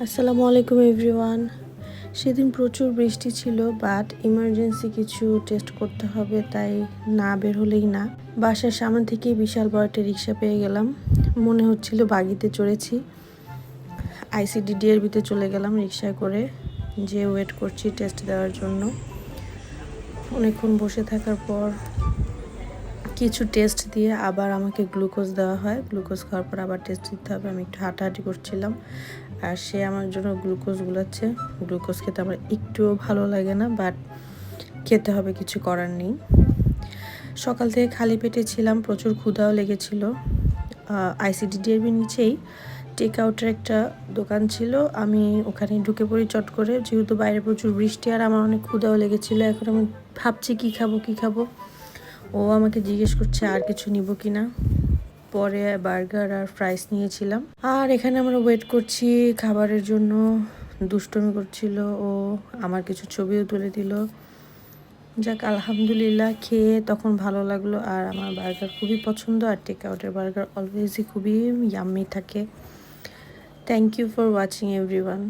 আসসালামু আলাইকুম এভরিওয়ান। সেদিন প্রচুর বৃষ্টি ছিল, বাট ইমার্জেন্সি কিছু টেস্ট করতে হবে, তাই না বের হলেই না। বাসার সামনে থেকে বিশাল বড় একটা রিক্সা পেয়ে গেলাম। মনে হচ্ছিল বাগিতে চড়েছি। আইসিডিডিআরবিতে চলে গেলাম রিক্সায় করে, যে ওয়েট করছি টেস্ট দেওয়ার জন্য। অনেকক্ষণ বসে থাকার পর কিছু টেস্ট দিয়ে আবার আমাকে গ্লুকোজ দেওয়া হয়। গ্লুকোজ খাওয়ার পর আবার টেস্ট দিতে হবে। আমি একটু হাঁটাহাঁটি করছিলাম, আর সে আমার জন্য গ্লুকোজ গুলাচ্ছে। গ্লুকোজ খেতে আমার একটুও ভালো লাগে না, বাট খেতে হবে, কিছু করার নেই। সকাল থেকে খালি পেটে ছিলাম, প্রচুর ক্ষুধাও লেগেছিল। আইসিডিডিআরবির নিচেই টেক আউটের একটা দোকান ছিল, আমি ওখানে ঢুকে পড়ি চট করে, যেহেতু বাইরে প্রচুর বৃষ্টি আর আমার অনেক ক্ষুধাও লেগেছিলো। এখন আমি ভাবছি কী খাবো। ও আমাকে জিজ্ঞেস করছে আর কিছু নিব কি না। পরে বার্গার আর ফ্রাইস নিয়েছিলাম। আর এখানে আমরা ওয়েট করছি খাবারের জন্য। দুষ্টুমি করছিল ও, আমার কিছু ছবিও তুলে দিল। যাক, আলহামদুলিল্লাহ, খেয়ে তখন ভালো লাগলো। আর আমার বার্গার খুবই পছন্দ, আর টেক আউটের বার্গার অলওয়েজই খুবই ইয়াম্মি থাকে। Thank you for watching everyone.